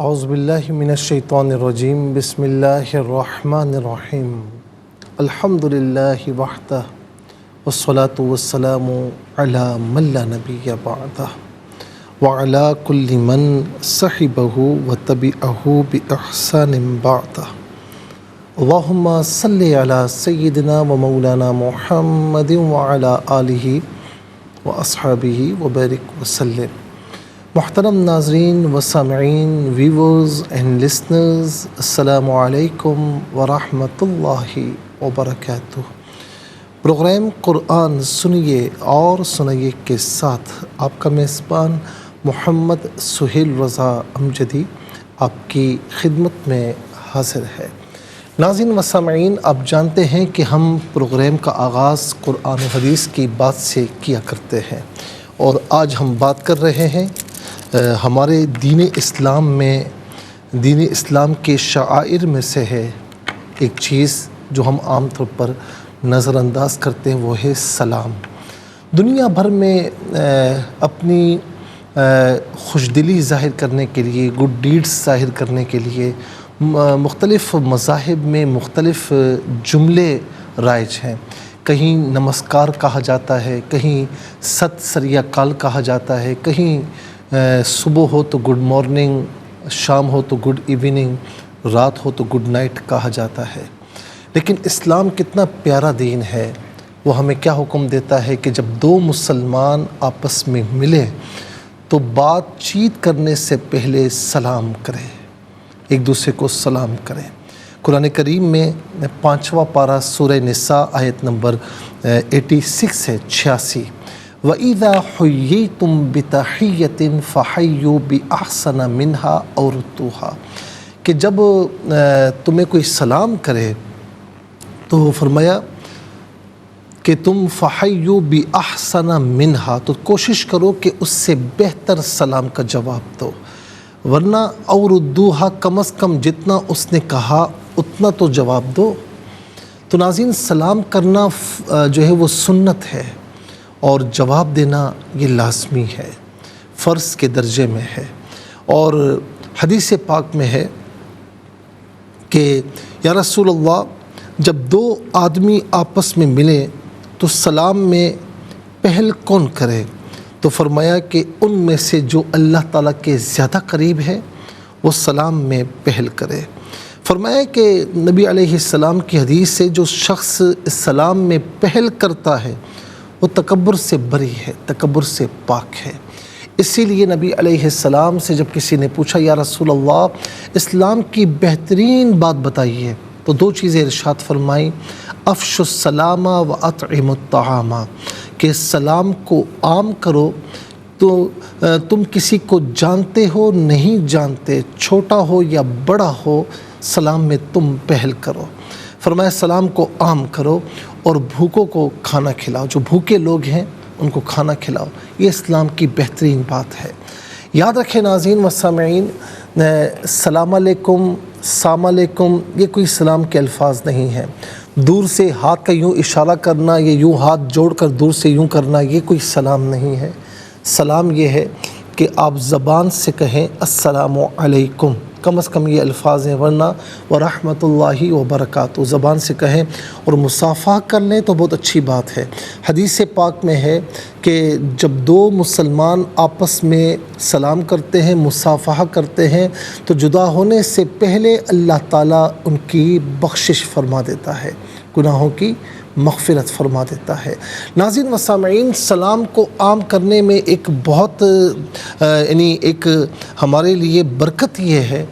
اعوذ باللہ من الشیطان الرجیم بسم اللہ الرحمن الرحیم الحمد للہ وحدہ والصلاة والسلام علی من لا نبی بعدہ وعلی کل من صحبہ وتبعہ بإحسان بعدہ اللہم صلی علی سیدنا و مولانا محمد وعلی آلہ واصحابہ وبارک وسلم۔ محترم ناظرین و سامعین، ویورز اینڈ لسنرز، السلام علیکم ورحمۃ اللہ وبرکاتہ۔ پروگرام قرآن سنیے اور سنائیے کے ساتھ آپ کا میزبان محمد سہیل رضا امجدی آپ کی خدمت میں حاضر ہے۔ ناظرین و سامعین، آپ جانتے ہیں کہ ہم پروگرام کا آغاز قرآن و حدیث کی بات سے کیا کرتے ہیں، اور آج ہم بات کر رہے ہیں ہمارے دین اسلام میں، دین اسلام کے شعائر میں سے ہے ایک چیز جو ہم عام طور پر نظر انداز کرتے ہیں، وہ ہے سلام۔ دنیا بھر میں اپنی خوشدلی ظاہر کرنے کے لیے، گڈ ڈیڈز ظاہر کرنے کے لیے مختلف مذاہب میں مختلف جملے رائج ہیں۔ کہیں نمسکار کہا جاتا ہے، کہیں ست سری اکال کہا جاتا ہے، کہیں صبح ہو تو گڈ مارننگ، شام ہو تو گڈ ایوننگ، رات ہو تو گڈ نائٹ کہا جاتا ہے۔ لیکن اسلام کتنا پیارا دین ہے، وہ ہمیں کیا حکم دیتا ہے کہ جب دو مسلمان آپس میں ملیں تو بات چیت کرنے سے پہلے سلام کریں، ایک دوسرے کو سلام کریں۔ قرآن کریم میں 5واں پارہ سورہ نساء آیت نمبر 86 ہے، 86۔ وَإِذَا حُيِّيتُم بِتَحِيَّةٍ فَحَيُّوا بِأَحْسَنَ مِنْهَا أَوْ رُدُّوهَا، کہ جب تمہیں کوئی سلام کرے تو فرمایا کہ تم فَحَيُّوا بِأَحْسَنَ مِنْهَا، تو کوشش کرو کہ اس سے بہتر سلام کا جواب دو، ورنہ أَوْ رُدُّوهَا، کم از کم جتنا اس نے کہا اتنا تو جواب دو۔ تو ناظرین، سلام کرنا جو ہے وہ سنت ہے، اور جواب دینا یہ لازمی ہے، فرض کے درجے میں ہے۔ اور حدیث پاک میں ہے کہ یا رسول اللہ، جب دو آدمی آپس میں ملیں تو سلام میں پہل کون کرے؟ تو فرمایا کہ ان میں سے جو اللہ تعالیٰ کے زیادہ قریب ہے وہ سلام میں پہل کرے۔ فرمایا کہ نبی علیہ السلام کی حدیث سے جو شخص سلام میں پہل کرتا ہے وہ تکبر سے بری ہے، تکبر سے پاک ہے۔ اسی لیے نبی علیہ السلام سے جب کسی نے پوچھا یا رسول اللہ اسلام کی بہترین بات بتائیے، تو دو چیزیں ارشاد فرمائیں، افشوا السلام و اطعموا الطعام، کہ سلام کو عام کرو، تو تم کسی کو جانتے ہو نہیں جانتے، چھوٹا ہو یا بڑا ہو، سلام میں تم پہل کرو۔ فرمایا سلام کو عام کرو اور بھوکوں کو کھانا کھلاؤ، جو بھوکے لوگ ہیں ان کو کھانا کھلاؤ، یہ اسلام کی بہترین بات ہے۔ یاد رکھیں ناظرین و سامعین، السلام علیکم، السلام علیکم، یہ کوئی سلام کے الفاظ نہیں ہیں۔ دور سے ہاتھ کا یوں اشارہ کرنا، یہ یوں ہاتھ جوڑ کر دور سے یوں کرنا، یہ کوئی سلام نہیں ہے۔ سلام یہ ہے کہ آپ زبان سے کہیں السلام علیکم، کم از کم یہ الفاظ ہیں، ورنہ ورحمۃ اللہ وبرکاتہ زبان سے کہیں، اور مصافحہ کر لیں تو بہت اچھی بات ہے۔ حدیث پاک میں ہے کہ جب دو مسلمان آپس میں سلام کرتے ہیں، مصافحہ کرتے ہیں، تو جدا ہونے سے پہلے اللہ تعالیٰ ان کی بخشش فرما دیتا ہے، گناہوں کی مغفرت فرما دیتا ہے۔ ناظرین و سامعین، سلام کو عام کرنے میں ایک بہت ایک ہمارے لیے برکت یہ ہے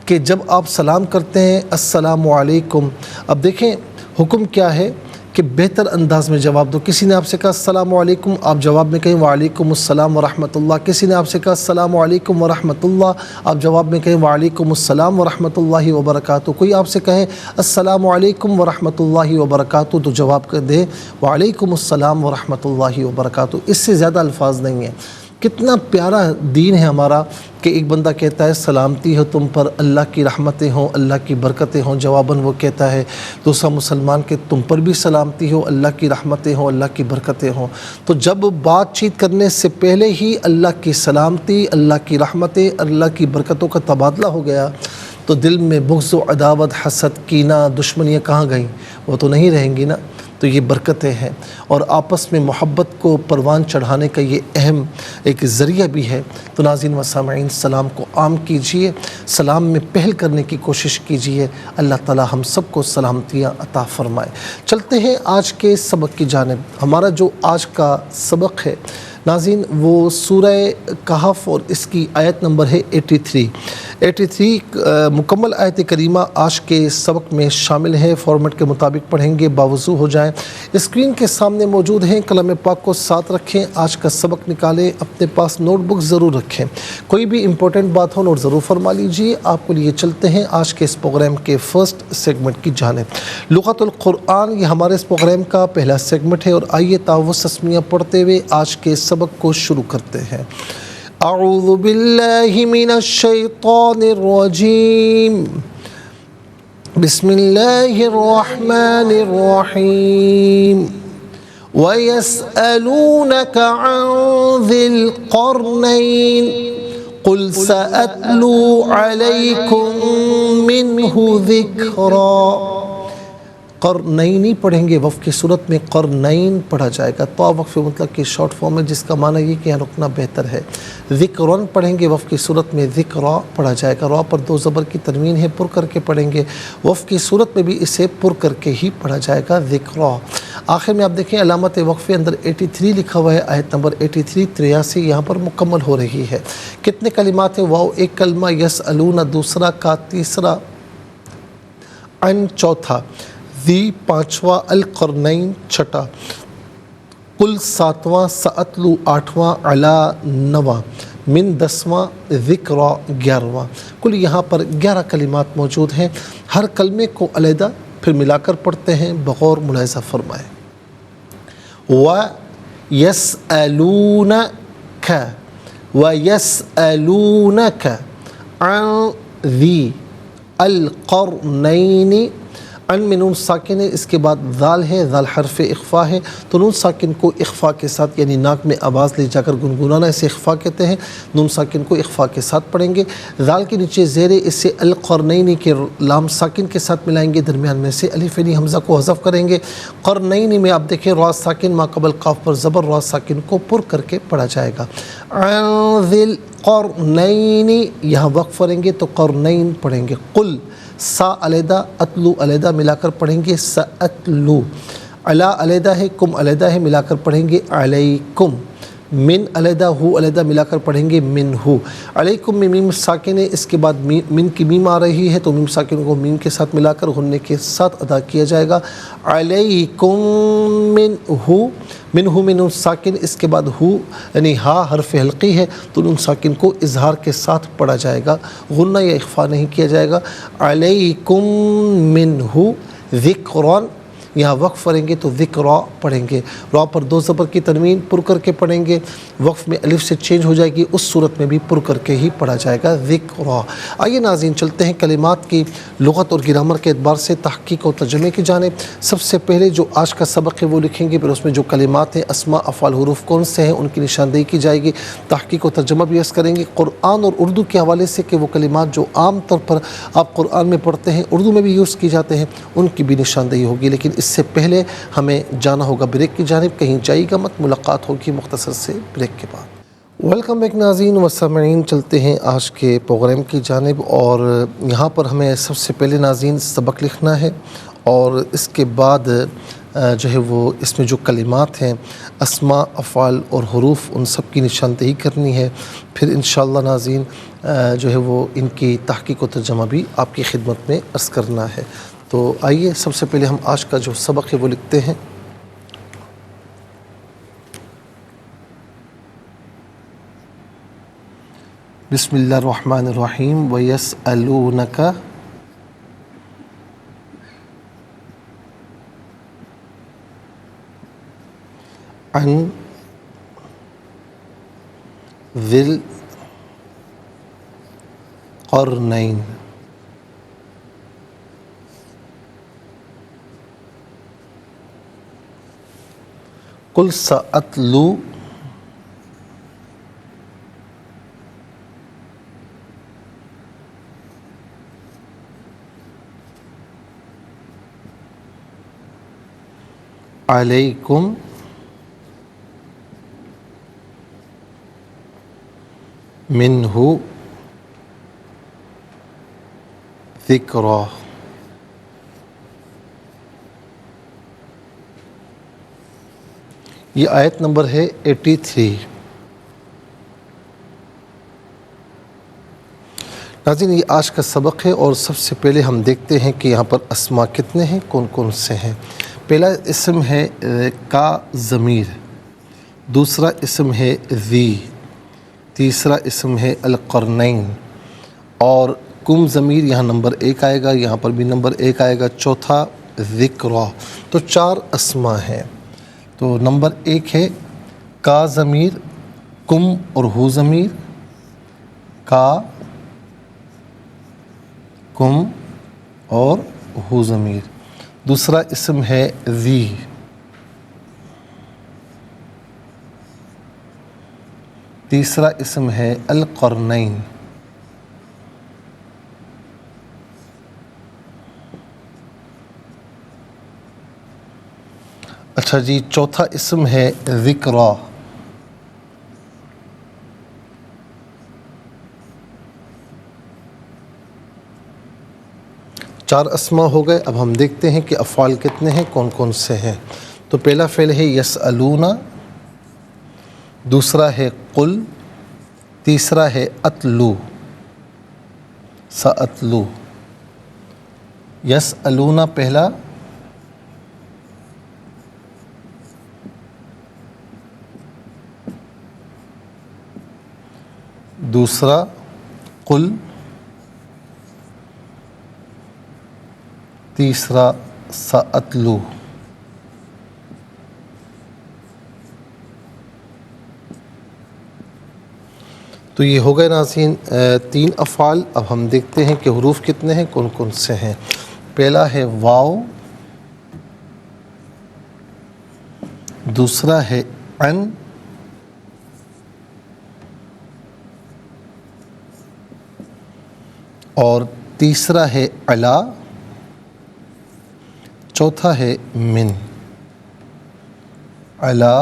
کہ جب آپ سلام کرتے ہیں السلام علیکم، اب دیکھیں حکم کیا ہے کہ بہتر انداز میں جواب دو۔ کسی نے آپ سے کہا السلام علیکم، آپ جواب میں کہیں وعلیکم السلام ورحمۃ اللہ۔ کسی نے آپ سے کہا السلام علیکم ورحمۃ اللہ، آپ جواب میں کہیں وعلیکم السلام ورحمۃ اللہ وبرکاتہ۔ کوئی آپ سے کہے السلام علیکم ورحمۃ اللہ وبرکاتہ، تو جواب کر دے وعلیکم السلام ورحمۃ اللہ وبرکاتہ۔ اس سے زیادہ الفاظ نہیں ہیں۔ کتنا پیارا دین ہے ہمارا کہ ایک بندہ کہتا ہے سلامتی ہو تم پر، اللہ کی رحمتیں ہوں، اللہ کی برکتیں ہوں، جواباً وہ کہتا ہے دوسرا مسلمان کہ تم پر بھی سلامتی ہو، اللہ کی رحمتیں ہوں، اللہ کی برکتیں ہوں۔ تو جب بات چیت کرنے سے پہلے ہی اللہ کی سلامتی، اللہ کی رحمتیں، اللہ کی برکتوں کا تبادلہ ہو گیا تو دل میں بغض و عداوت، حسد، کینہ، دشمنیاں کہاں گئیں؟ وہ تو نہیں رہیں گی نا۔ تو یہ برکتیں ہیں اور آپس میں محبت کو پروان چڑھانے کا یہ اہم ایک ذریعہ بھی ہے۔ تو ناظرین و سامعین، سلام کو عام کیجئے، سلام میں پہل کرنے کی کوشش کیجئے، اللہ تعالی ہم سب کو سلامتیاں عطا فرمائے۔ چلتے ہیں آج کے سبق کی جانب۔ ہمارا جو آج کا سبق ہے ناظرین وہ سورہ کہف اور اس کی آیت نمبر ہے 83 مکمل آیت کریمہ آج کے سبق میں شامل ہے۔ فارمیٹ کے مطابق پڑھیں گے، باوضو ہو جائیں۔ اسکرین کے سامنے موجود ہیں، کلام پاک کو ساتھ رکھیں، آج کا سبق نکالیں، اپنے پاس نوٹ بک ضرور رکھیں، کوئی بھی امپورٹنٹ بات ہو نوٹ ضرور فرما لیجیے۔ آپ کو لیے چلتے ہیں آج کے اس پروگرام کے فرسٹ سیگمنٹ کی جانب۔ لغت القرآن یہ ہمارے اس پروگرام کا پہلا سیگمنٹ ہے اور آئیے تعوذ تسمیہ پڑھتے ہوئے آج کے سبق کو شروع کرتے ہیں۔ اعوذ باللہ من الشیطان الرجیم، بسم اللہ الرحمن الرحیم۔ وَيَسْأَلُونَكَ عَنْ ذِي الْقَرْنَيْنِ قُلْ سَأَتْلُو عَلَيْكُمْ مِنْهُ ذِكْرًا۔ قرنین پڑھیں گے، وقف کی صورت میں قرنین پڑھا جائے گا۔ تو وقف مطلق کی شارٹ فارم ہے جس کا معنی یہ کہ یہاں رکنا بہتر ہے۔ ذکرن پڑھیں گے، وقف کی صورت میں ذکرا پڑھا جائے گا، را پر 2 زبر کی تنوین ہے، پر کر کے پڑھیں گے، وقف کی صورت میں بھی اسے پر کر کے ہی پڑھا جائے گا، ذکرا۔ آخر میں آپ دیکھیں علامت وقفے اندر 83 لکھا ہوا ہے، آیت نمبر 83 یہاں پر مکمل ہو رہی ہے۔ کتنے کلمات ہیں؟ واو ایک کلمہ، یسألون دوسرا، کا تیسرا، ان چوتھا، ذی پانچواں، القرنین چھٹا، قل ساتواں، سأتلو آٹھواں، علا نواں، من 10واں، ذکرا 11واں۔ کل یہاں پر 11 کلمات موجود ہیں۔ ہر کلمے کو علیحدہ پھر ملا کر پڑھتے ہیں، بغور ملاحظہ فرمائیں۔ وَيَسْأَلُونَكَ عَنْ ذِي الْقَرْنَيْنِ، ان میں نون ساکن ہے، اس کے بعد ذال ہے، ذال حرف اخفا ہے، تو نون ساکن کو اخفا کے ساتھ یعنی ناک میں آواز لے جا کر گنگنانا اسے اخفا کہتے ہیں، نون ساکن کو اخفا کے ساتھ پڑھیں گے۔ ذال کے نیچے زیر اسے القرنین کے لام ساکن کے ساتھ ملائیں گے، درمیان میں سے الف علی حمزہ کو حذف کریں گے۔ قرنین میں آپ دیکھیں را ساکن ما قبل قاف پر زبر، را ساکن کو پر کر کے پڑھا جائے گا۔ عن ذی القرنین یہاں وقف کریں گے تو قرنین پڑھیں گے۔ قل سا علیحدہ، اتلو علیحدہ ملا کر پڑھیں گے، سأتلو، علا علیحدہ ہے، کم علیحدہ ہے، ملا کر پڑھیں گے علیکم، من علیحدہ، ہو علیحدہ ملا کر پڑھیں گے من ہو۔ علیکم میں میم ساکن ہے، اس کے بعد من کی میم آ رہی ہے تو میم ساکن کو میم کے ساتھ ملا کر غننے کے ساتھ ادا کیا جائے گا۔ علیکم من ہو، من ہو میں نون ساکن، اس کے بعد ہو یعنی ہا حرف حلقی ہے تو نون ساکن کو اظہار کے ساتھ پڑھا جائے گا، غنہ یا اخفا نہیں کیا جائے گا۔ علیکم من ہو ذکران، یہاں وقف کریں گے تو ذکرا پڑھیں گے، را پر 2 زبر کی تنوین، پر کر کے پڑھیں گے، وقف میں الف سے چینج ہو جائے گی، اس صورت میں بھی پر کر کے ہی پڑھا جائے گا، ذکرا۔ آئیے ناظرین چلتے ہیں کلمات کی لغت اور گرامر کے اعتبار سے تحقیق اور ترجمے کی جانب۔ سب سے پہلے جو آج کا سبق ہے وہ لکھیں گے، پھر اس میں جو کلمات ہیں، اسماء، افعال، حروف کون سے ہیں ان کی نشاندہی کی جائے گی، تحقیق و ترجمہ بھی عرض کریں گے قرآن اور اردو کے حوالے سے کہ وہ کلمات جو عام طور پر آپ قرآن میں پڑھتے ہیں اردو میں بھی یوز کی جاتے ہیں ان کی بھی نشاندہی ہوگی۔ لیکن اس سے پہلے ہمیں جانا ہوگا بریک کی جانب، کہیں جائے گا مت، ملاقات ہوگی مختصر سے بریک کے بعد۔ ویلکم بیک ناظرین و سامعین، چلتے ہیں آج کے پروگرام کی جانب اور یہاں پر ہمیں سب سے پہلے ناظرین سبق لکھنا ہے اور اس کے بعد جو ہے وہ اس میں جو کلمات ہیں، اسماء، افعال اور حروف، ان سب کی نشاندہی کرنی ہے، پھر انشاءاللہ ناظرین جو ہے وہ ان کی تحقیق و ترجمہ بھی آپ کی خدمت میں عرض کرنا ہے۔ تو آئیے سب سے پہلے ہم آج کا جو سبق ہے وہ لکھتے ہیں۔ بسم اللہ الرحمن الرحیم۔ وَيَسْأَلُونَكَ عن ذی القرنین۔ قل سأتلو علیکم منہ ذکرا۔ یہ آیت نمبر ہے 83۔ ناظرین، یہ آج کا سبق ہے اور سب سے پہلے ہم دیکھتے ہیں کہ یہاں پر اسما کتنے ہیں، کون کون سے ہیں۔ پہلا اسم ہے کا ضمیر، دوسرا اسم ہے ذی، تیسرا اسم ہے القرنین، اور کم ضمیر یہاں نمبر 1 آئے گا، یہاں پر بھی نمبر 1 آئے گا، چوتھا ذکرا۔ تو 4 اسما ہیں۔ تو نمبر 1 ہے کا ضمیر، کم اور ہو ضمیر، کا، کم اور ہو ضمیر۔ دوسرا اسم ہے ذی، تیسرا اسم ہے القرنین، اچھا جی، چوتھا اسم ہے ذکرا۔ چار اسما ہو گئے۔ اب ہم دیکھتے ہیں کہ افعال کتنے ہیں، کون کون سے ہیں۔ تو پہلا فعل ہے یسألون، دوسرا ہے قل، تیسرا ہے اتلو، سأتلو۔ یسألون پہلا، دوسرا قل، تیسرا سأتلو۔ تو یہ ہو گئے ناظرین 3 افعال۔ اب ہم دیکھتے ہیں کہ حروف کتنے ہیں، کون کون سے ہیں۔ پہلا ہے واو، دوسرا ہے ان، اور تیسرا ہے علا، چوتھا ہے من، علا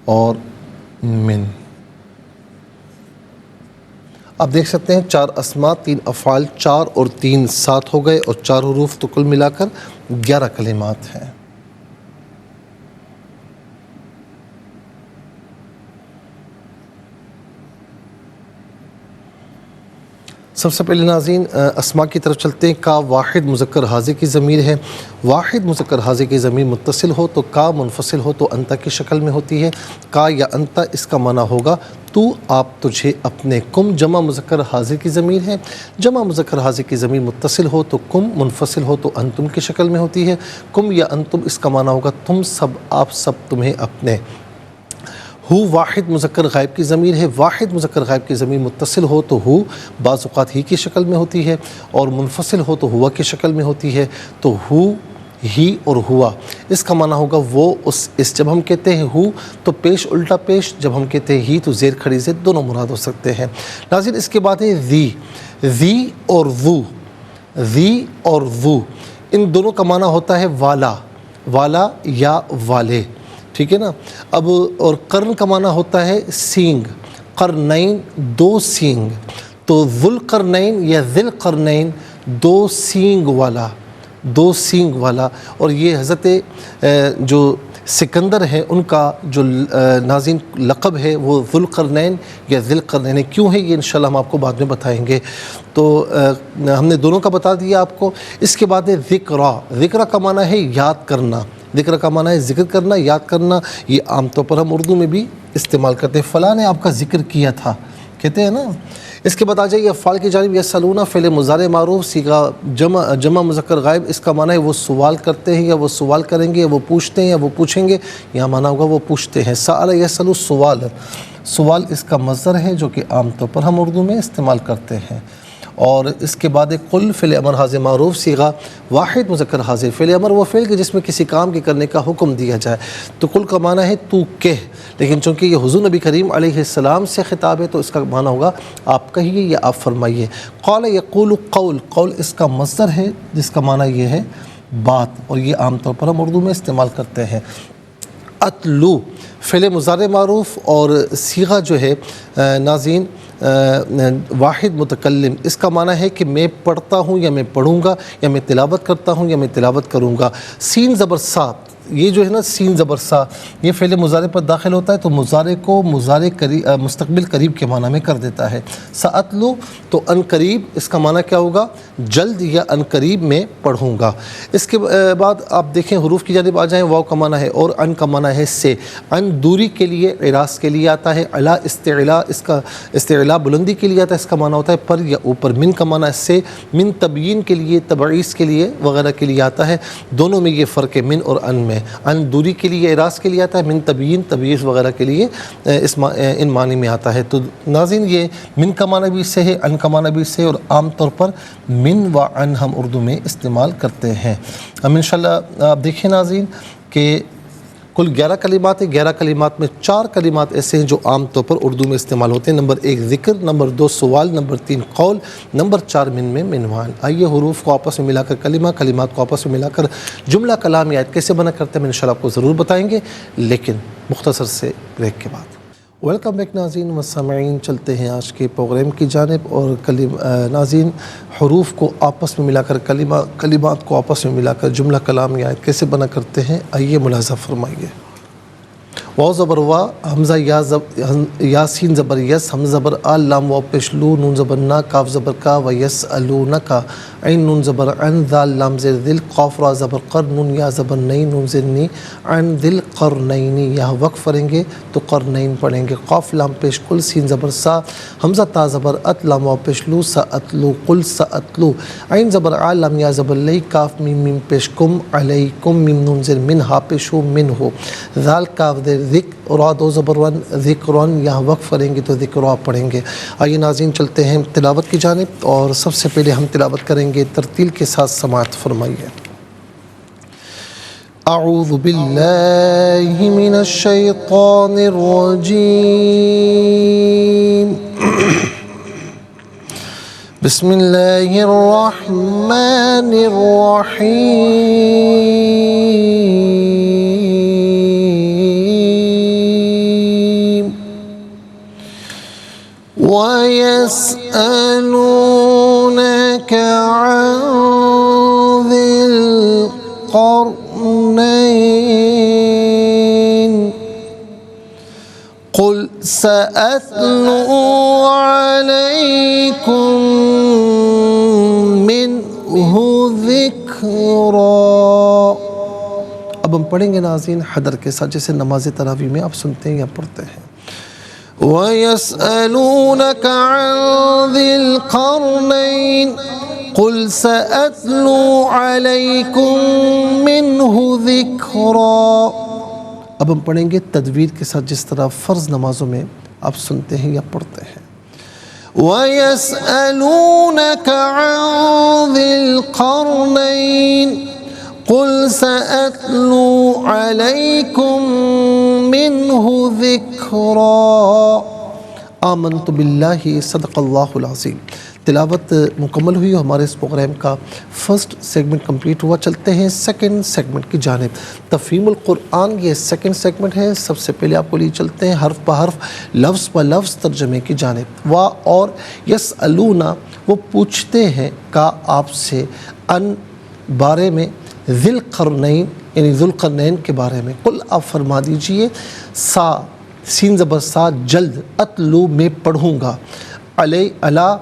اور من۔ اب دیکھ سکتے ہیں 4 اسما، 3 افعال، 4 اور 3 7 ہو گئے، اور 4 حروف تو کل ملا کر 11 کلمات ہیں۔ سب سے پہلے ناظرین اسما کی طرف چلتے ہیں۔ کا واحد مذکر حاضر کی ضمیر ہے۔ واحد مذکر حاضر کی ضمیر متصل ہو تو کا، منفصل ہو تو انتا کی شکل میں ہوتی ہے۔ کا یا انتا، اس کا معنی ہوگا تو، آپ، تجھے، اپنے۔ کم جمع مذکر حاضر کی ضمیر ہے۔ جمع مذکر حاضر کی ضمیر متصل ہو تو کم، منفصل ہو تو انتم کی شکل میں ہوتی ہے۔ کم یا انتم، اس کا معنی ہوگا تم سب، آپ سب، تمہیں، اپنے۔ ہو واحد مذکر غائب کی ضمیر ہے۔ واحد مذکر غائب کی ضمیر متصل ہو تو ہو بعض اوقات ہی کی شکل میں ہوتی ہے، اور منفصل ہو تو ہوا کی شکل میں ہوتی ہے۔ تو ہو، ہی اور ہوا، اس کا معنی ہوگا وہ، اس جب ہم کہتے ہیں ہو تو پیش الٹا پیش، جب ہم کہتے ہیں ہی تو زیر کھڑی زیر، دونوں مراد ہو سکتے ہیں۔ ناظرین اس کے بعد ہے ذی۔ ذی اور وہ، ذی اور وہ، ان دونوں کا معنی ہوتا ہے والا، والا یا والے، ٹھیک ہے نا۔ اب اور قرن کا معنی ہوتا ہے سینگ، قرنین 2 سینگ، تو ذل قرنین یا ذل قرنین 2 سینگ والا، 2 سینگ والا۔ اور یہ حضرت جو سکندر ہیں ان کا جو ناظرین لقب ہے وہ ذو القرنین یا ذی القرنین کیوں ہے، یہ انشاءاللہ ہم آپ کو بعد میں بتائیں گے۔ تو ہم نے دونوں کا بتا دیا آپ کو۔ اس کے بعد ہے ذکرا۔ ذکرا کا معنی ہے یاد کرنا، ذکر کا معنی ہے ذکر کرنا، یاد کرنا۔ یہ عام طور پر ہم اردو میں بھی استعمال کرتے ہیں، فلاں نے آپ کا ذکر کیا تھا، کہتے ہیں نا. اس کے بعد آ جائیے افعال کی جانب. یسألون فعل مضارع معروف صیغہ جمع مذکر غائب. اس کا معنی ہے وہ سوال کرتے ہیں یا وہ سوال کریں گے، یا وہ پوچھتے ہیں یا وہ پوچھیں گے. یہاں معنی ہوگا وہ پوچھتے ہیں. سأل یسأل سوال، سوال اس کا مصدر ہے جو کہ عام طور پر ہم اردو میں استعمال کرتے ہیں. اور اس کے بعد قل فعل امر حاضر معروف صیغہ واحد مذکر حاضر. فعل امر وہ فعل کہ جس میں کسی کام کے کرنے کا حکم دیا جائے. تو قل کا معنی ہے تو کہہ، لیکن چونکہ یہ حضور نبی کریم علیہ السلام سے خطاب ہے تو اس کا معنی ہوگا آپ کہیے یا آپ فرمائیے. قال یقول قول، قول اس کا مصدر ہے جس کا معنی یہ ہے بات، اور یہ عام طور پر ہم اردو میں استعمال کرتے ہیں. اتلو فعل مضارع معروف اور صیغہ جو ہے ناظرین واحد متکلم. اس کا معنی ہے کہ میں پڑھتا ہوں یا میں پڑھوں گا، یا میں تلاوت کرتا ہوں یا میں تلاوت کروں گا. سین زبر سا، یہ جو ہے نا سین زبر سا، یہ فعل مضارع پر داخل ہوتا ہے تو مضارع کو مضارع مستقبل قریب کے معنی میں کر دیتا ہے. سأتلو تو ان قریب، اس کا معنی کیا ہوگا؟ جلد یا ان قریب میں پڑھوں گا. اس کے بعد آپ دیکھیں حروف کی جانب آ جائیں. واو کا معنی ہے اور ان کا معنی ہے سے. ان دوری کے لیے، اعراض کے لیے آتا ہے. علا استعلا، اس کا استعلا بلندی کے لیے آتا ہے، اس کا معنی ہوتا ہے پر یا اوپر. من کا معنی ہے سے. من تبیین کے لیے، تبعیض کے لیے وغیرہ کے لیے آتا ہے. دونوں میں یہ فرق ہے من اور ان میں. ان دوری کے لیے، اعراض کے لیے آتا ہے. من تبیین، تبعیض وغیرہ کے لیے ان معنی میں آتا ہے. تو ناظرین یہ من کا معنی بھی اس سے ہے، ان کا معنی بھی اس سے ہے، اور عام طور پر من و ان ہم اردو میں استعمال کرتے ہیں. ہم انشاءاللہ آپ دیکھیں ناظرین کہ کل 11 کلمات ہیں. 11 کلمات میں 4 کلمات ایسے ہیں جو عام طور پر اردو میں استعمال ہوتے ہیں. نمبر 1 ذکر، نمبر 2 سوال، نمبر 3 قول، نمبر 4 من میں منوان. آئیے حروف کو آپس میں ملا کر کلمات کو آپس میں ملا کر جملہ کلام یا آیت کیسے بنا کرتے ہیں ہم انشاءاللہ آپ کو ضرور بتائیں گے، لیکن مختصر سے بریک کے بعد. ویلکم بیک ناظرین و سامعین، چلتے ہیں آج کے پروگرام کی جانب. اور ناظرین حروف کو آپس میں ملا کر کلمات کو آپس میں ملا کر جملہ کلام یا آیت کیسے بنا کرتے ہیں آئیے ملاحظہ فرمائیے. واو زبر وا، حمزہ یا سین زبر یس، حمزہ زبر آ، لام واو پیش لو، نون زبر نا، کاف زبر کا، و یسألونکا، عین نون زبر عن، ذال لام زیر ذل، قاف را زبر قر، نون یا زبر نئی، نون زیر نی، عن ذل قرنین. یہاں وقف پڑھیں گے تو قرنین پڑھیں گے. قاف لام پیش قل، سین زبر سا، حمزہ تا زبر ات، لام واو پیش لو، سأتلو، قل سأتلو، عین زبر آ، لام یا زبر لئی، کاف میم میم پیش کم، علیکم، میم نون زیر من، ہا پیش ہو، من ہو، ذال کاف زیر ذکر، اور دو زبر ون، ذکرون. یہاں وقف کریں گے تو ذکروا پڑھیں گے. آئیے ناظرین چلتے ہیں تلاوت کی جانب، اور سب سے پہلے ہم تلاوت کریں گے ترتیل کے ساتھ. سماعت فرمائیے. اعوذ باللہ من الشیطان الرجیم، بسم اللہ الرحمن الرحیم. وَيَسْأَلُونَكَ عَنْ ذِي الْقَرْنَيْنِ قُلْ سَأَتْلُو عَلَيْكُمْ مِنْهُ ذِكْرًا. اب ہم پڑھیں گے ناظرین حدر کے ساتھ، جیسے نماز تراویح میں آپ سنتے ہیں یا پڑھتے ہیں. وَيَسْأَلُونَكَ عَنْ ذِي الْقَرْنَيْنِ قُلْ سَأَتْلُو عَلَيْكُمْ مِنْهُ ذِكْرًا. اب ہم پڑھیں گے تدویر کے ساتھ جس طرح فرض نمازوں میں آپ سنتے ہیں یا پڑھتے ہیں. وَيَسْأَلُونَكَ عَنْ ذِي الْقَرْنَيْنِ قُلْ سَأَتْلُو عَلَيْكُمْ مِنْهُ ذِكْرًا. آمنت باللہ، صدق اللہ العظیم. تلاوت مکمل ہوئی اور ہمارے اس پروگرام کا فرسٹ سیگمنٹ کمپلیٹ ہوا. چلتے ہیں سیکنڈ سیگمنٹ کی جانب. تفہیم القرآن یہ سیکنڈ سیگمنٹ ہے. سب سے پہلے آپ کو لیے چلتے ہیں حرف بہ حرف، لفظ بہ لفظ ترجمے کی جانب. وا اور یسألون وہ پوچھتے ہیں کا آپ سے، ان بارے میں، ذی القرنین یعنی ذو القرنین کے بارے میں. قل آپ فرما دیجئے، سا سین زبر سا جلد، اتلو میں پڑھوں گا، علا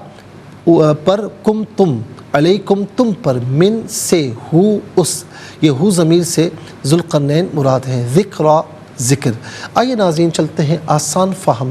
پر، کم تم، علیکم تم پر، من سے، ہو اس، یہ ہو ضمیر سے ذو القرنین مراد ہے، ذکرا ذکر. آئیے ناظرین چلتے ہیں آسان فہم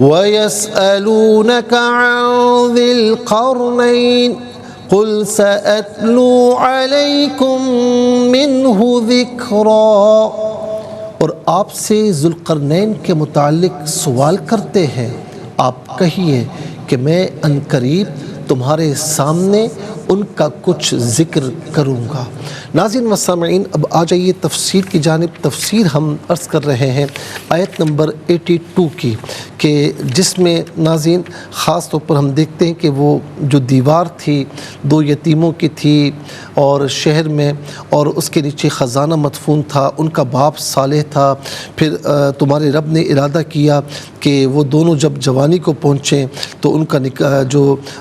وَيَسْأَلُونَكَ عَنْ ذِي الْقَرْنَيْنِ قُلْ سَأَتْلُو عَلَيْكُمْ مِنْهُ ذِكْرًا، اور آپ سے ذوالقرنین کے متعلق سوال کرتے ہیں، آپ کہیے کہ میں عنقریب تمہارے سامنے ان کا کچھ ذکر کروں گا۔ ناظرین و سامعین، اب آ جائیے تفسیر کی جانب۔ تفسیر ہم عرض کر رہے ہیں آیت نمبر 82 کی، کہ جس میں ناظرین خاص طور پر ہم دیکھتے ہیں کہ وہ جو دیوار تھی 2 یتیموں کی تھی اور شہر میں، اور اس کے نیچے خزانہ مدفون تھا، ان کا باپ صالح تھا، پھر تمہارے رب نے ارادہ کیا کہ وہ دونوں جب جوانی کو پہنچیں تو ان کا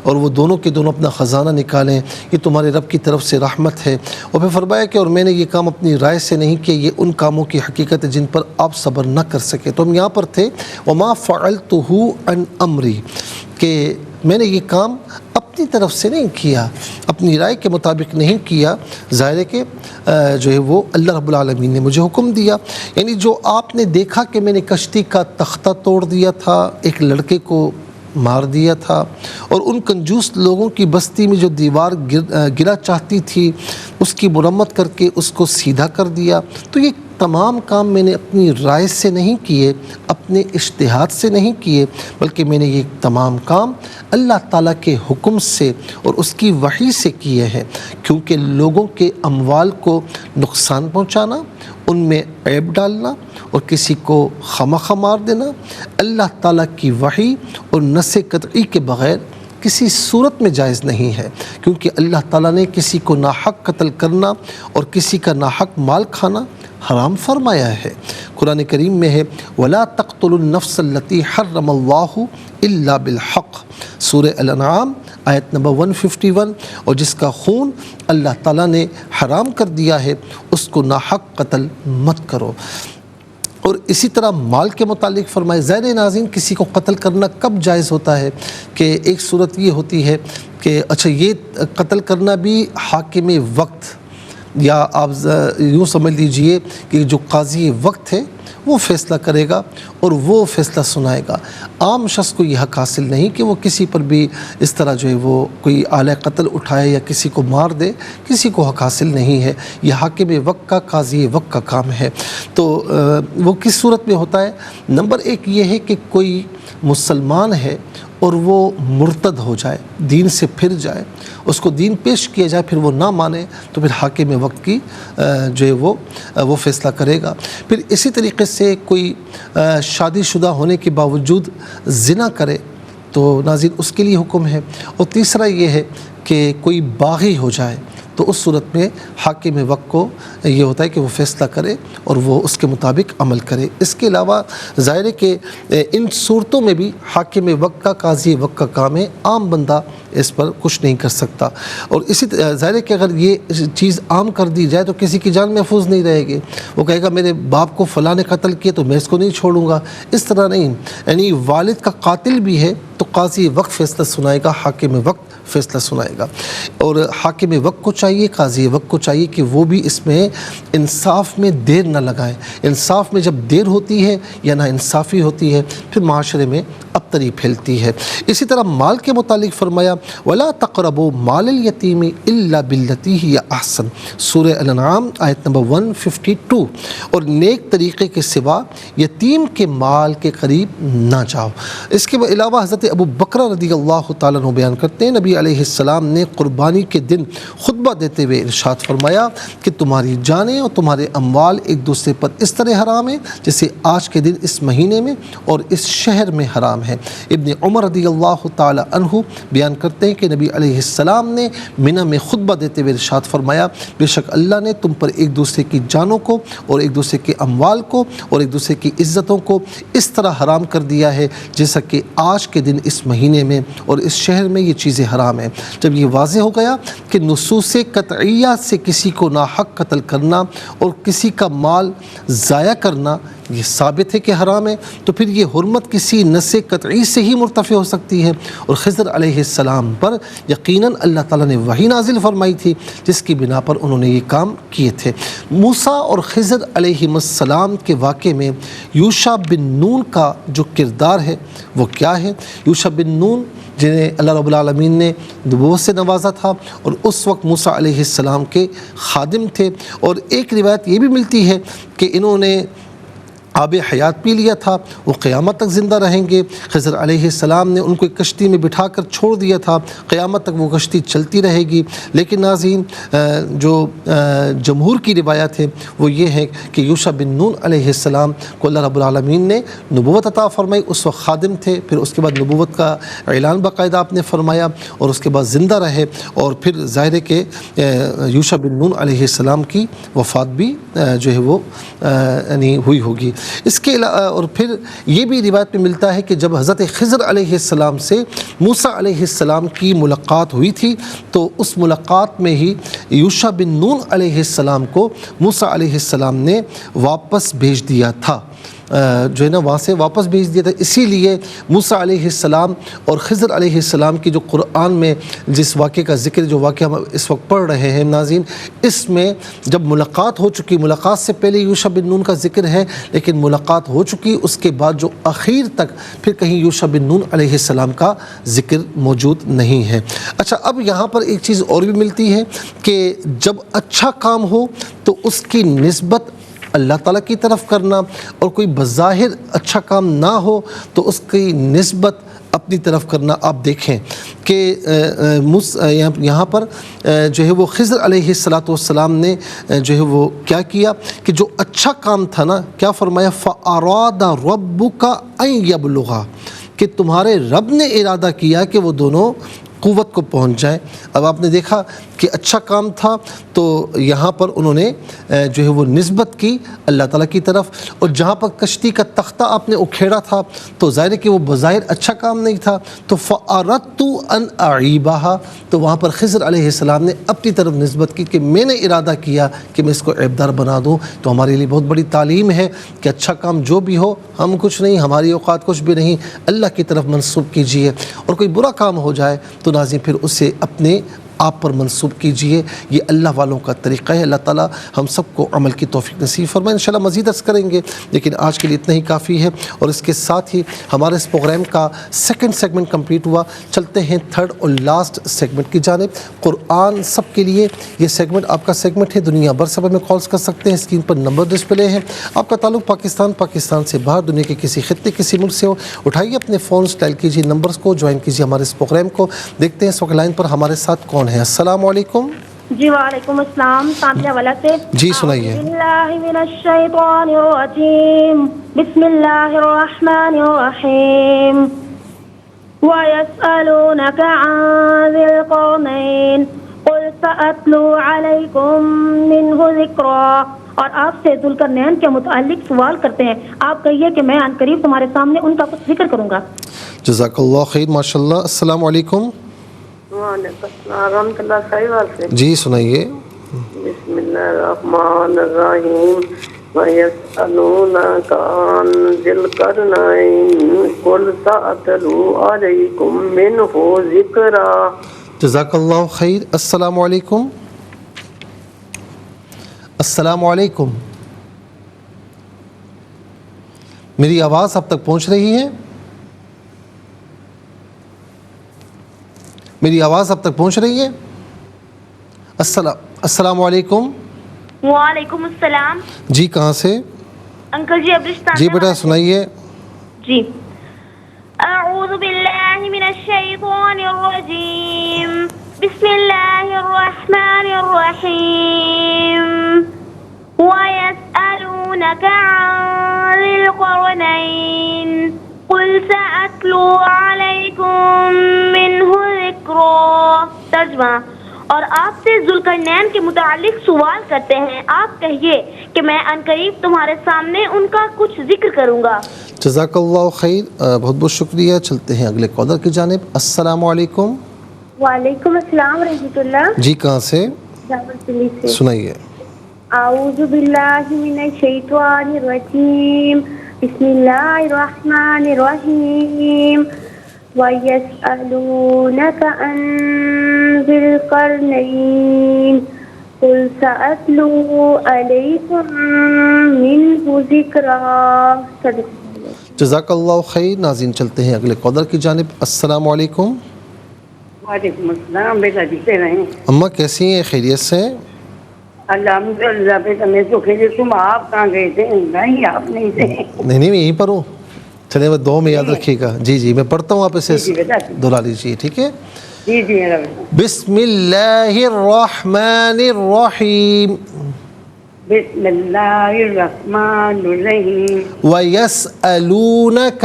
اور وہ دونوں کے دونوں اپنا خزانہ نکالیں، یہ تمہارے رب کی طرف سے رحمت ہے۔ اور پھر فرمایا کہ اور میں نے یہ کام اپنی رائے سے نہیں کیا، یہ ان کاموں کی حقیقت ہے جن پر آپ صبر نہ کر سکے۔ تو ہم یہاں پر تھے وما فعلتہ عن امری، کہ میں نے یہ کام اپنی طرف سے نہیں کیا، اپنی رائے کے مطابق نہیں کیا، ظاہر ہے کہ جو ہے وہ اللہ رب العالمین نے مجھے حکم دیا۔ یعنی جو آپ نے دیکھا کہ میں نے کشتی کا تختہ توڑ دیا تھا، ایک لڑکے کو مار دیا تھا، اور ان کنجوس لوگوں کی بستی میں جو دیوار گرا چاہتی تھی اس کی مرمت کر کے اس کو سیدھا کر دیا، تو یہ تمام کام میں نے اپنی رائے سے نہیں کیے، اپنے اجتہاد سے نہیں کیے، بلکہ میں نے یہ تمام کام اللہ تعالیٰ کے حکم سے اور اس کی وحی سے کیے ہیں، کیونکہ لوگوں کے اموال کو نقصان پہنچانا، ان میں عیب ڈالنا اور کسی کو خواہ مار دینا اللہ تعالیٰ کی وحی اور نص قطعی کے بغیر کسی صورت میں جائز نہیں ہے، کیونکہ اللہ تعالیٰ نے کسی کو ناحق قتل کرنا اور کسی کا ناحق مال کھانا حرام فرمایا ہے۔ قرآن کریم میں ہے وَلَا تَقْتُلُوا النَّفْسَ الَّتِي حَرَّمَ اللَّهُ إِلَّا بِالْحَقِّ، سورہ الانعام آیت نمبر 151، اور جس کا خون اللہ تعالیٰ نے حرام کر دیا ہے اس کو ناحق قتل مت کرو۔ اور اسی طرح مال کے متعلق فرمائے، ظاہر ناظرین کسی کو قتل کرنا کب جائز ہوتا ہے کہ ایک صورت یہ ہوتی ہے کہ اچھا یہ قتل کرنا بھی حاکم وقت، یا آپ یوں سمجھ لیجئے کہ جو قاضی وقت ہے وہ فیصلہ کرے گا اور وہ فیصلہ سنائے گا۔ عام شخص کو یہ حق حاصل نہیں کہ وہ کسی پر بھی اس طرح جو ہے وہ کوئی آلہ قتل اٹھائے یا کسی کو مار دے، کسی کو حق حاصل نہیں ہے، یہ حاکم وقت کا، قاضی وقت کا کام ہے۔ تو وہ کس صورت میں ہوتا ہے؟ نمبر 1 یہ ہے کہ کوئی مسلمان ہے اور وہ مرتد ہو جائے، دین سے پھر جائے، اس کو دین پیش کیا جائے، پھر وہ نہ مانے تو پھر حاکم وقت کی جو ہے وہ فیصلہ کرے گا۔ پھر اسی طریقے سے کوئی شادی شدہ ہونے کے باوجود زنا کرے تو ناظرین اس کے لیے حکم ہے۔ اور تیسرا یہ ہے کہ کوئی باغی ہو جائے تو اس صورت میں حاکم وقت کو یہ ہوتا ہے کہ وہ فیصلہ کرے اور وہ اس کے مطابق عمل کرے۔ اس کے علاوہ ظاہر ہے کہ ان صورتوں میں بھی حاکم وقت کا، قاضی وقت کا کام ہے، عام بندہ اس پر کچھ نہیں کر سکتا۔ اور اسی ظاہر ہے کہ اگر یہ چیز عام کر دی جائے تو کسی کی جان محفوظ نہیں رہے گی، وہ کہے گا میرے باپ کو فلاں نے قتل کیا تو میں اس کو نہیں چھوڑوں گا، اس طرح نہیں۔ یعنی والد کا قاتل بھی ہے تو قاضی وقت فیصلہ سنائے گا، حاکم وقت فیصلہ سنائے گا۔ اور حاکم وقت کو چاہیے، قاضی وقت کو چاہیے کہ وہ بھی اس میں انصاف میں دیر نہ لگائیں۔ انصاف میں جب دیر ہوتی ہے یا نا انصافی ہوتی ہے پھر معاشرے میں ابتری پھیلتی ہے۔ اسی طرح مال کے متعلق فرمایا وَلَا تَقْرَبُوا مَالَ الْيَتِيمِ إِلَّا بِالَّتِي هِيَ أَحْسَنُ، سورہ الانعام آیت نمبر 152، اور نیک طریقے کے سوا یتیم کے مال کے قریب نہ جاؤ۔ اس کے علاوہ حضرت ابو بکر رضی اللہ تعالیٰ عنہ بیان کرتے ہیں نبی علیہ السلام نے قربانی کے دن خطبہ دیتے ہوئے ارشاد فرمایا کہ تمہاری جانیں اور تمہارے اموال ایک دوسرے پر اس طرح حرام ہیں جیسے آج کے دن اس مہینے میں اور اس شہر میں حرام ہے۔ ابن عمر رضی اللہ تعالی عنہ بیان کرتے ہیں کہ نبی علیہ السلام نے منی میں خطبہ دیتے ہوئے ارشاد فرمایا بے شک اللہ نے تم پر ایک دوسرے کی جانوں کو اور ایک دوسرے کے اموال کو اور ایک دوسرے کی عزتوں کو اس طرح حرام کر دیا ہے جیسا کہ آج کے دن اس مہینے میں اور اس شہر میں یہ چیزیں حرام ہیں۔ جب یہ واضح ہو گیا کہ نصوص قطعیہ سے کسی کو ناحق قتل کرنا اور کسی کا مال ضائع کرنا یہ ثابت ہے کہ حرام ہے، تو پھر یہ حرمت کسی نص قطعی سے ہی مرتفع ہو سکتی ہے، اور خضر علیہ السلام پر یقیناً اللہ تعالیٰ نے وحی نازل فرمائی تھی جس کی بنا پر انہوں نے یہ کام کیے تھے۔ موسیٰ اور خضر علیہ السلام کے واقعے میں یوشع بن نون کا جو کردار ہے وہ کیا ہے؟ یوشع بن نون جنہیں اللہ رب العالمین نے نبوت سے نوازا تھا اور اس وقت موسیٰ علیہ السلام کے خادم تھے، اور ایک روایت یہ بھی ملتی ہے کہ انہوں نے آب حیات پی لیا تھا، وہ قیامت تک زندہ رہیں گے۔ خضر علیہ السلام نے ان کو ایک کشتی میں بٹھا کر چھوڑ دیا تھا، قیامت تک وہ کشتی چلتی رہے گی۔ لیکن ناظرین، جو جمہور کی روایت ہے وہ یہ ہے کہ یوشع بن نون علیہ السلام کو اللہ رب العالمین نے نبوت عطا فرمائی، اس وقت خادم تھے، پھر اس کے بعد نبوت کا اعلان باقاعدہ آپ نے فرمایا، اور اس کے بعد زندہ رہے، اور پھر ظاہر ہے کہ یوشع بن نون علیہ السلام کی وفات بھی جو ہے وہ یعنی ہوئی ہوگی۔ اس کے اور پھر یہ بھی روایت میں ملتا ہے کہ جب حضرت خضر علیہ السلام سے موسیٰ علیہ السلام کی ملاقات ہوئی تھی تو اس ملاقات میں ہی یوشع بن نون علیہ السلام کو موسیٰ علیہ السلام نے واپس بھیج دیا تھا، جو ہے نا وہاں سے واپس بھیج دیا تھا۔ اسی لیے موسیٰ علیہ السلام اور خضر علیہ السلام کی جو قرآن میں جس واقعے کا ذکر، جو واقعہ ہم اس وقت پڑھ رہے ہیں ناظرین، اس میں جب ملاقات ہو چکی، ملاقات سے پہلے یوشع بن نون کا ذکر ہے، لیکن ملاقات ہو چکی اس کے بعد جو اخیر تک پھر کہیں یوشع بن نون علیہ السلام کا ذکر موجود نہیں ہے۔ اچھا، اب یہاں پر ایک چیز اور بھی ملتی ہے کہ جب اچھا کام ہو تو اس کی نسبت اللہ تعالیٰ کی طرف کرنا، اور کوئی بظاہر اچھا کام نہ ہو تو اس کی نسبت اپنی طرف کرنا۔ آپ دیکھیں کہ یہاں پر جو ہے وہ خضر علیہ السلام نے جو ہے وہ کیا کیا کہ جو اچھا کام تھا نا، کیا فرمایا؟ فَأَرَادَ رَبُّكَ أَن يَبْلُغَا، کہ تمہارے رب نے ارادہ کیا کہ وہ دونوں قوت کو پہنچ جائیں۔ اب آپ نے دیکھا کہ اچھا کام تھا تو یہاں پر انہوں نے جو ہے وہ نسبت کی اللہ تعالیٰ کی طرف، اور جہاں پر کشتی کا تختہ آپ نے اکھیڑا تھا تو ظاہر ہے کہ وہ بظاہر اچھا کام نہیں تھا، تو فَأَرَدْتُ أَنْ أَعِيبَهَا، تو وہاں پر خضر علیہ السلام نے اپنی طرف نسبت کی کہ میں نے ارادہ کیا کہ میں اس کو عیبدار بنا دوں۔ تو ہمارے لیے بہت بڑی تعلیم ہے کہ اچھا کام جو بھی ہو، ہم کچھ نہیں، ہماری اوقات کچھ بھی نہیں، اللہ کی طرف منسوب کیجیے، اور کوئی برا کام ہو جائے تو ناظرین پھر اسے اپنے آپ پر منسوب کیجئے۔ یہ اللہ والوں کا طریقہ ہے۔ اللہ تعالیٰ ہم سب کو عمل کی توفیق نصیب فرمائے۔ انشاءاللہ مزید عرض کریں گے، لیکن آج کے لیے اتنا ہی کافی ہے، اور اس کے ساتھ ہی ہمارے اس پروگرام کا سیکنڈ سیگمنٹ کمپلیٹ ہوا۔ چلتے ہیں تھرڈ اور لاسٹ سیگمنٹ کی جانب، قرآن سب کے لیے۔ یہ سیگمنٹ آپ کا سیگمنٹ ہے، دنیا بھر سے میں کالز کر سکتے ہیں، اسکرین پر نمبر ڈسپلے ہیں۔ آپ کا تعلق پاکستان سے باہر، دنیا کے کسی خطے کسی ملک سے ہو، اٹھائیے اپنے فون، ڈائل کیجیے نمبرز کو، جوائن کیجیے ہمارے اس پروگرام کو۔ دیکھتے ہیں اس وقت لائن پر ہمارے ساتھ کون ہے۔ السلام علیکم۔ جی وعلیکم السلام، سامعہ والا سے جی سنائیے۔ اعوذ باللہ من الشیطان الرجیم، بسم اللہ الرحمن الرحیم، وَيَسْأَلُونَكَ عَنْ ذِي الْقَرْنَيْنِ قُلْ سَأَتْلُو عَلَيْكُمْ مِنْهُ ذِكْرًا، اور آپ سے ذوالقرنین کے متعلق سوال کرتے ہیں، آپ کہیے کہ میں عنقریب تمہارے سامنے ان کا کچھ ذکر کروں گا۔ جزاک اللہ خیر، ماشاءاللہ۔ السلام علیکم۔ وعلیکم السلام ورحمۃ اللہ خیر۔ جی سنائیے۔ بسم اللہ الرحمن الرحیم، وَيَسْأَلُونَكَ عَنْ ذِي الْقَرْنَيْنِ قُلْ سَأَتْلُو عَلَيْكُمْ مِنْهُ ذِكْرًا۔ جزاک اللہ خیر۔ السلام علیکم۔ السلام علیکم، میری آواز اب تک پہنچ رہی ہے؟ میری آواز اب تک پہنچ رہی ہے؟ السلام علیکم۔ وعلیکم السلام۔ جی کہاں سے؟ انکل جی ابرستان۔ جی بیٹا سنائیے۔ جی اعوذ باللہ من الشیطان الرجیم، بسم اللہ الرحمن الرحیم، وَيَسْأَلُونَكَ عَنْ ذِي الْقَرْنَيْنِ قُلْ سَأَتْلُو عَلَيْكُمْ مِنْهُ ذِكْرًا۔ ترجمہ، اور آپ سے ذوالقرنین کے متعلق سوال کرتے ہیں، آپ کہیے کہ میں عنقریب تمہارے سامنے ان کا کچھ ذکر کروں گا۔ جزاک اللہ خیر، بہت بہت شکریہ۔ چلتے ہیں اگلے کالر کی جانب۔ السلام علیکم۔ وعلیکم السلام ورحمۃ اللہ۔ جی کہاں سے؟ راولپنڈی سے۔ سنائیے۔ أعوذ بالله من الشيطان الرجيم بسم الله الرحمن الرحيم ويسألونك عن ذي القرنين قل سأتلو عليكم منه ذكرا. جزاک اللہ خیر. ناظرین چلتے ہیں اگلے کالر کی جانب. السلام علیکم. وعلیکم السلام. بیٹا جیتے رہیں. اماں کیسی ہیں؟ خیریت سے؟ الحمدللہ بیٹا میں تو خیریت ہوں. آپ کہاں گئے تھے؟ نہیں آپ نہیں تھے. نہیں میں یہیں پر ہوں. چلے میں دعا میں یاد رکھیے گا. جی جی میں پڑھتا ہوں, آپ اسے دہرا لیجیے. ٹھیک ہے. جی جی بسم اللہ الرحمن الرحیم. بسم اللہ الرحمن الرحیم. وَيَسْأَلُونَكَ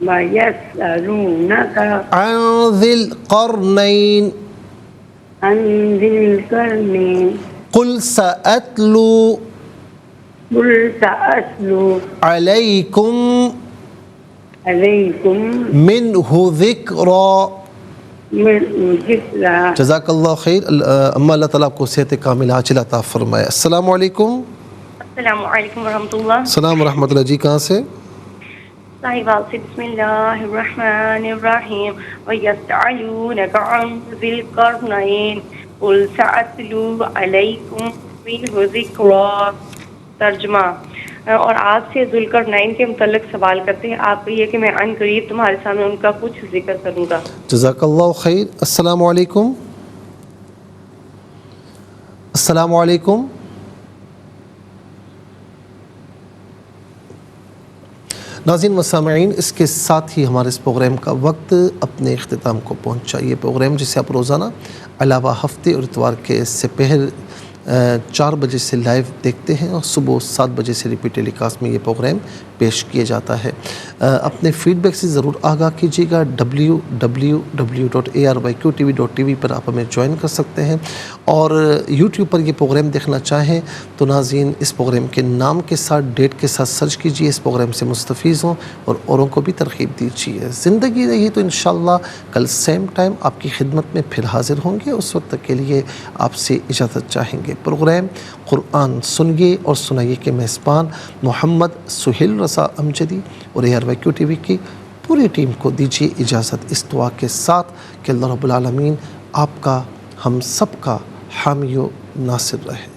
وَيَسْأَلُونَكَ عَنْ ذِي الْقَرْنَيْنِ عن ذي القرنين قُلْ سَأَتْلُو قل سأتلو عَلَيْكُمْ عليكم مِنْهُ ذِكْرًا. من ذكرى. جزاک اللہ خیر. اما اللہ تعالیٰ آپ کو صحت کامل عاجل عطا فرمائے. السلام علیکم. السلام علیکم ورحمۃ اللہ. السلام ورحمۃ اللہ. جی کہاں سے؟ صاحبال سے. بسم اللہ الرحمن الرحیم وَيَسْأَلُونَكَ عَنْ ذِي الْقَرْنَيْنِ قُلْ سَأَتْلُو عَلَيْكُمْ مِنْهُ ذِكْرًا. ترجمہ. اور آپ سے ذوالقرنین کے متعلق سوال کرتے ہیں. آپ کہیے کہ میں عن قریب تمہارے سامنے ان کا کچھ ذکر کروں گا. جزاک اللہ خیر. السلام علیکم. السلام علیکم. ناظرین و سامعین, اس کے ساتھ ہی ہمارے اس پروگرام کا وقت اپنے اختتام کو پہنچا. یہ پروگرام جسے آپ روزانہ علاوہ ہفتے اور اتوار کے سپہر 4 بجے سے لائیو دیکھتے ہیں اور صبح 7 بجے سے ریپیٹ ٹیلی کاسٹ میں یہ پروگرام پیش کیا جاتا ہے. اپنے فیڈ بیک سے ضرور آگاہ کیجیے گا. www.arYQTV.tv پر آپ ہمیں جوائن کر سکتے ہیں, اور یوٹیوب پر یہ پروگرام دیکھنا چاہیں تو ناظرین اس پروگرام کے نام کے ساتھ ڈیٹ کے ساتھ سرچ کیجیے, اس پروگرام سے مستفیض ہوں اور اوروں کو بھی ترغیب دیجیے. زندگی رہی تو انشاءاللہ کل سیم ٹائم آپ کی خدمت میں پھر حاضر ہوں گے. اس وقت تک کے لیے آپ سے اجازت چاہیں گے. پروگرام قرآن سنیے اور سنائیے کے میزبان محمد سہیل رضا امجدی اور ARYQTV کی پوری ٹیم کو دیجیے اجازت اس دعا کے ساتھ کہ اللہ رب العالمین آپ کا ہم سب کا حامی و ناصر رہے.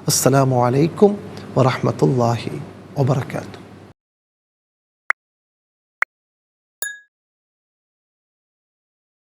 السلام علیکم ورحمۃ اللہ وبرکاتہ.